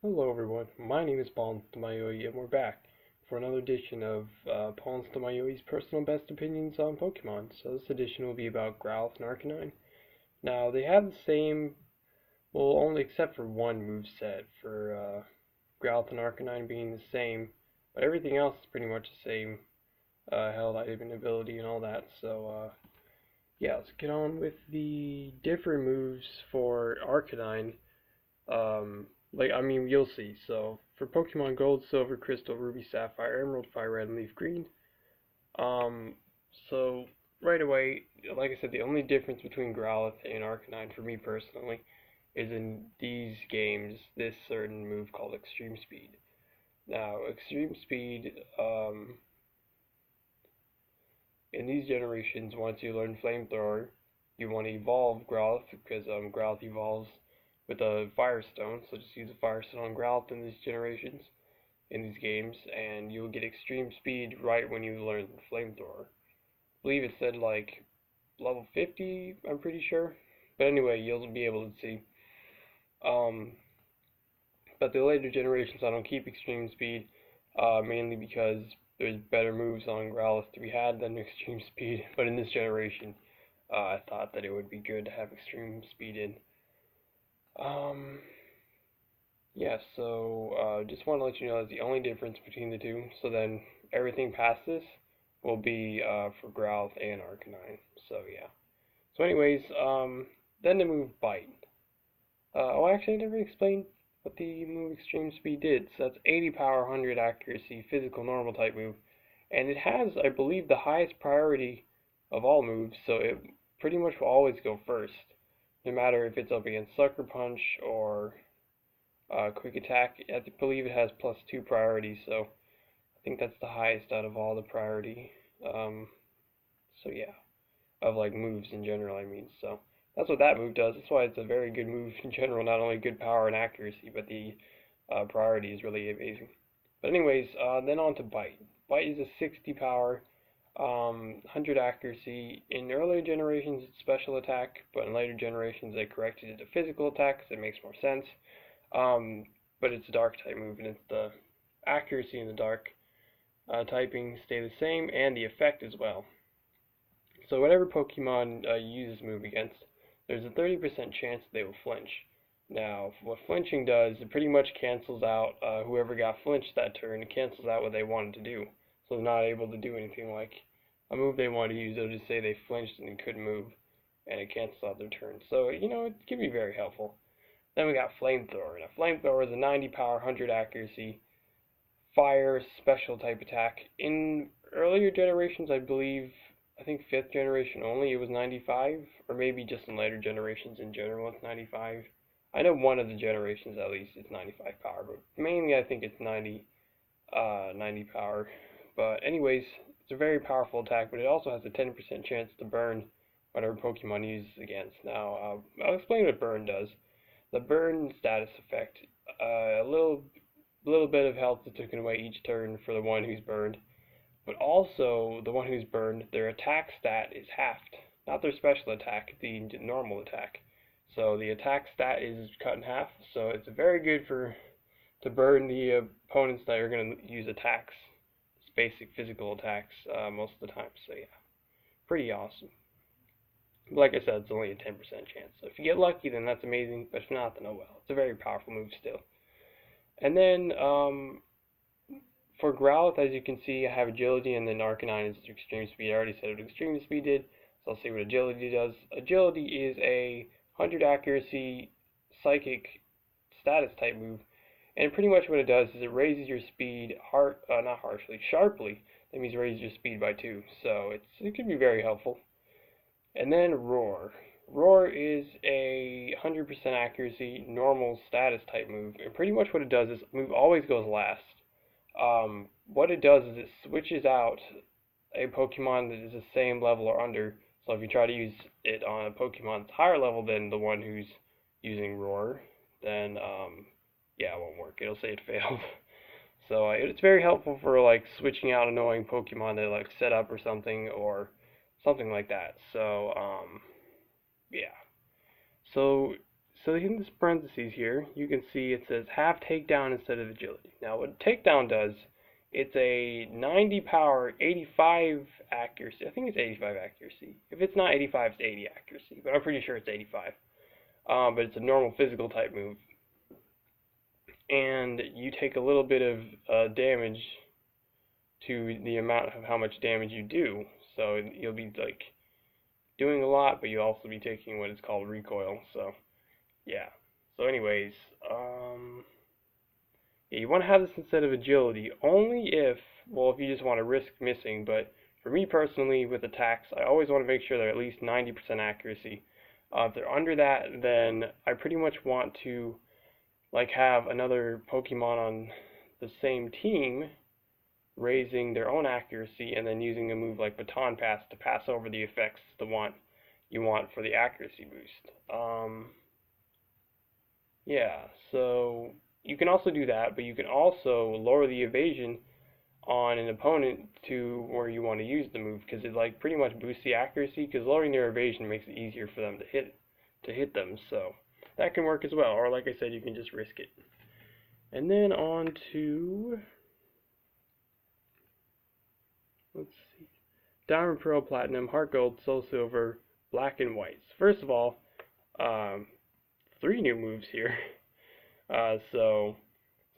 Hello everyone, my name is PauLInstaMyooin's and we're back for another edition of PauLInstaMyooin's personal best opinions on Pokemon. So this edition will be about Growlithe and Arcanine. Now they have the same, well only except for one moveset for Growlithe and Arcanine being the same, but everything else is pretty much the same, held item ability and all that. So yeah, let's get on with the different moves for Arcanine. You'll see. So for Pokemon Gold, Silver, Crystal, Ruby, Sapphire, Emerald, Fire Red, and Leaf Green. Um, so right away, like I said, the only difference between Growlithe and Arcanine for me personally is in these games, this certain move called Extreme Speed. Now, Extreme Speed, in these generations, once you learn Flamethrower, you want to evolve Growlithe because Growlithe evolves with a Firestone, so just use a Firestone on Growlithe in these generations, in these games, and you'll get Extreme Speed right when you learn the Flamethrower. I believe it said like level 50, I'm pretty sure. But anyway, you'll be able to see. Um, but the later generations, I don't keep Extreme Speed, mainly because there's better moves on Growlithe to be had than Extreme Speed. But in this generation, I thought that it would be good to have Extreme Speed in. Um, Yeah, so just want to let you know that's the only difference between the two. So then everything past this will be for Growlithe and Arcanine. So yeah. So anyways, then the move Bite. Actually, I never explained what the move Extreme Speed did. So that's 80 power, 100 accuracy, physical normal type move. And it has, I believe, the highest priority of all moves, so it pretty much will always go first. No matter if it's up against Sucker Punch or quick attack. I believe it has +2 priority, so I think that's the highest out of all the priority. So yeah, of like moves in general, I mean. So that's what that move does. That's why it's a very good move in general. Not only good power and accuracy, but the priority is really amazing. But anyways, then on to Bite. Bite is a 60 power, 100 accuracy. In earlier generations, it's special attack, but in later generations, they corrected it to physical attack because it makes more sense. Um, but it's a dark type move, and it's the accuracy and the dark typing stay the same, and the effect as well. So whatever Pokemon you use this move against, there's a 30% chance they will flinch. Now, what flinching does, it pretty much cancels out whoever got flinched that turn. It cancels out what they wanted to do, so they're not able to do anything like a move they wanted to use. They'll just say they flinched and they couldn't move, and it cancels out their turn. So it can be very helpful. Then we got Flamethrower. Now, Flamethrower is a 90 power, 100 accuracy, fire special type attack. In earlier generations, I think 5th generation only, it was 95, or maybe just in later generations in general it's 95. I know one of the generations at least it's 95 power, but mainly I think it's 90 power. But anyways, it's a very powerful attack, but it also has a 10% chance to burn whatever Pokemon uses against. Now, I'll explain what burn does. The burn status effect, a little bit of health is taken away each turn for the one who's burned, but also the one who's burned, their attack stat is halved, not their special attack, the normal attack. So the attack stat is cut in half. So it's very good to burn the opponents that are going to use attacks, it's basic physical attacks most of the time. So yeah, pretty awesome. Like I said, it's only a 10% chance. So if you get lucky, then that's amazing. But if not, then oh well. It's a very powerful move still. And then for Growlithe, as you can see, I have Agility, and then Arcanine is Extreme Speed. I already said what Extreme Speed did, so I'll see what Agility does. Agility is a 100 accuracy psychic status type move, and pretty much what it does is it raises your speed not harshly, sharply. That means it raises your speed by 2, so it can be very helpful. And then Roar. Roar is a 100% accuracy normal status type move, and pretty much what it does is move always goes last. What it does is it switches out a Pokemon that is the same level or under. So if you try to use it on a Pokemon that's higher level than the one who's using Roar, then yeah, it won't work. It'll say it failed. So it's very helpful for like switching out annoying Pokemon that like set up or something like that. So yeah. So so in this parentheses here, you can see it says have takedown instead of agility. Now what takedown does, it's a 90 power, 85 accuracy. I think it's 85 accuracy. If it's not 85, it's 80 accuracy, but I'm pretty sure it's 85. But it's a normal physical type move. And you take a little bit of damage to the amount of how much damage you do. So you'll be like doing a lot, but you'll also be taking what is called recoil. So yeah. So anyways, yeah, you want to have this instead of agility only if, well, if you just want to risk missing. But for me personally, with attacks, I always want to make sure they're at least 90% accuracy. If they're under that, then I pretty much want to like have another Pokemon on the same team raising their own accuracy and then using a move like Baton Pass to pass over the effects you want for the accuracy boost. Yeah, so you can also do that, but you can also lower the evasion on an opponent to where you want to use the move, because it like pretty much boosts the accuracy, because lowering their evasion makes it easier for them to hit them. So that can work as well, or like I said, you can just risk it. And then on to, let's see, Diamond, Pearl, Platinum, Heart Gold, Soul Silver, Black and White. First of all, 3 new moves here. So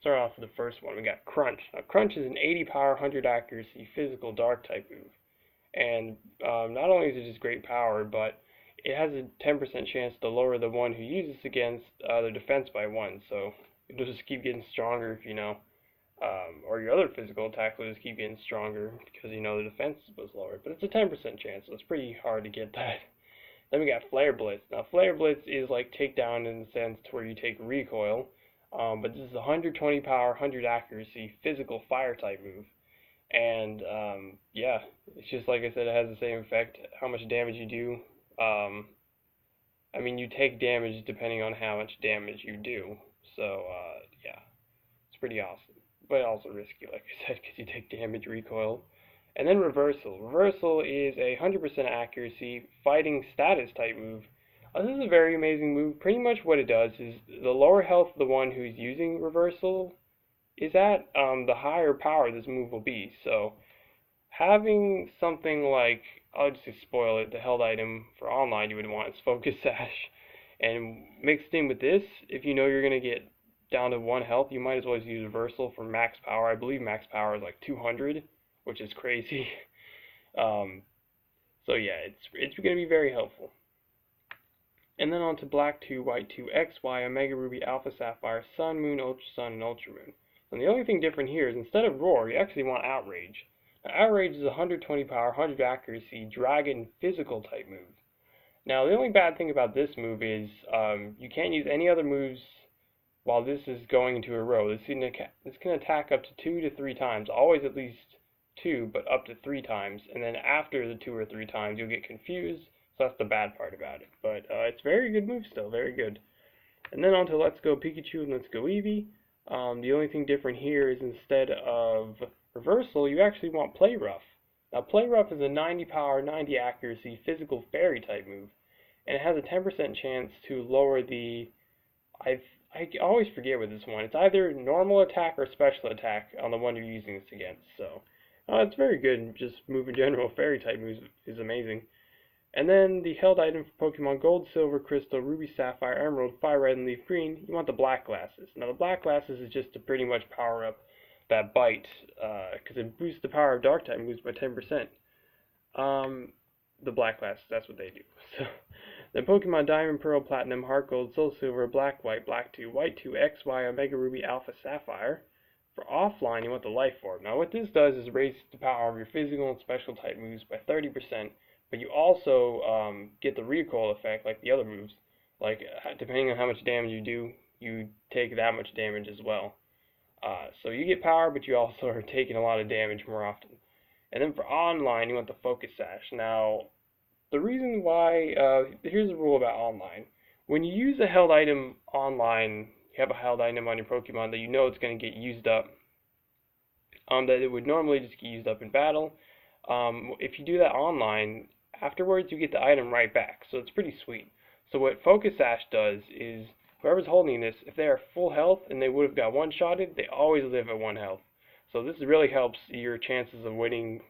start off with the first one. We got Crunch. Now, Crunch is an 80 power, 100 accuracy physical dark type move. And not only is it just great power, but it has a 10% chance to lower the one who uses against their defense by 1. So it'll just keep getting stronger if you know. Or your other physical attack will just keep getting stronger because you know the defense was lowered. But it's a 10% chance, so it's pretty hard to get that. Then we got Flare Blitz. Now Flare Blitz is like takedown in the sense to where you take recoil. But this is 120 power, 100 accuracy, physical fire type move. And yeah, it's just like I said, it has the same effect. How much damage you do. I mean, you take damage depending on how much damage you do. So yeah, it's pretty awesome. But also risky, like I said, because you take damage, recoil. And then Reversal. Reversal is a 100% accuracy fighting status type move. This is a very amazing move. Pretty much what it does is the lower health the one who's using Reversal is at, the higher power this move will be. So having something like, I'll just spoil it, the held item for online you would want is Focus Sash. And mixed in with this, if you know you're going to get down to 1 health, you might as well use Reversal for max power. I believe max power is like 200, which is crazy. So yeah, it's going to be very helpful. And then on to Black 2, White 2, XY, Omega Ruby, Alpha Sapphire, Sun, Moon, Ultra Sun, and Ultra Moon. And the only thing different here is instead of Roar, you actually want Outrage. Now, Outrage is 120 power, 100 accuracy, Dragon physical type move. Now the only bad thing about this move is you can't use any other moves while this is going into a row. This can attack up to 2 to 3 times, always at least 2, but up to 3 times. And then after the 2 or 3 times, you'll get confused. So that's the bad part about it. But it's a very good move still, very good. And then on to Let's Go Pikachu and Let's Go Eevee. The only thing different here is instead of Reversal, you actually want Play Rough. Now Play Rough is a 90 power, 90 accuracy physical fairy type move. And it has a 10% chance to lower the, I always forget with this one. It's either normal attack or special attack on the one you're using this against. So it's very good. Just move in general, fairy type moves is amazing. And then the held item for Pokemon Gold, Silver, Crystal, Ruby, Sapphire, Emerald, Fire Red, and Leaf Green, you want the Black Glasses. Now the Black Glasses is just to pretty much power up that bite, because it boosts the power of Dark type moves by 10%. The Black Glasses, that's what they do. So then Pokemon Diamond, Pearl, Platinum, Heart Gold, Soul Silver, Black, White, Black 2, White 2, XY, Omega Ruby, Alpha Sapphire. For offline, you want the Life Orb. Now what this does is raise the power of your physical and special type moves by 30%. But you also get the recoil effect like the other moves. Like, depending on how much damage you do, you take that much damage as well. So you get power, but you also are taking a lot of damage more often. And then for online, you want the Focus Sash. Now, the reason why, here's the rule about online. When you use a held item online, you have a held item on your Pokemon that you know it's going to get used up, that it would normally just get used up in battle. If you do that online, afterwards you get the item right back, so it's pretty sweet. So what Focus Sash does is whoever's holding this, if they are full health and they would have got one-shotted, they always live at 1 health. So this really helps your chances of winning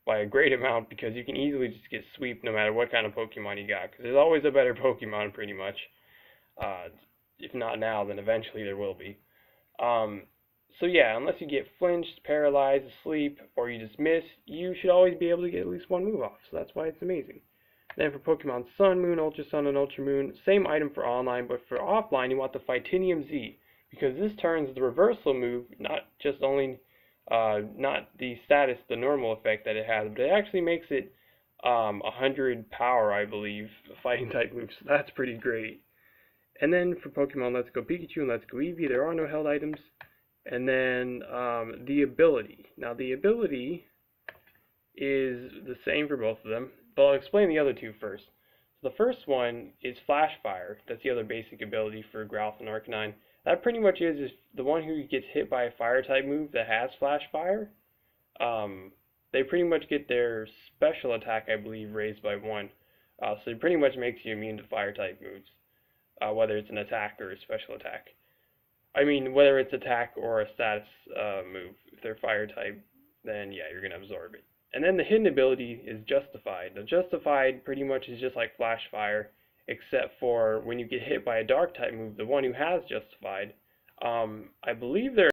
by a great amount, because you can easily just get sweep no matter what kind of Pokemon you got, because there's always a better Pokemon pretty much. If not now, then eventually there will be. Um, so yeah, unless you get flinched, paralyzed, asleep, or you just miss, you should always be able to get at least one move off. So that's why it's amazing. Then for Pokemon Sun, Moon, Ultra Sun, and Ultra Moon, same item for online, but for offline you want the Phytinium Z, because this turns the reversal move, not just only, not the status, the normal effect that it has, but it actually makes it 100 power, I believe, fighting type moves. So that's pretty great. And then for Pokemon Let's Go Pikachu and Let's Go Eevee, there are no held items. And then the ability. Now the ability is the same for both of them, but I'll explain the other two first. So the first one is Flash Fire. That's the other basic ability for Growlithe and Arcanine. That pretty much is the one who gets hit by a fire type move that has Flash Fire. They pretty much get their special attack, I believe, raised by 1. So it pretty much makes you immune to fire type moves, whether it's an attack or a special attack. I mean, whether it's attack or a status move. If they're fire type, then yeah, you're going to absorb it. And then the hidden ability is Justified. Now, Justified pretty much is just like Flash Fire, except for when you get hit by a dark type move, the one who has Justified, I believe there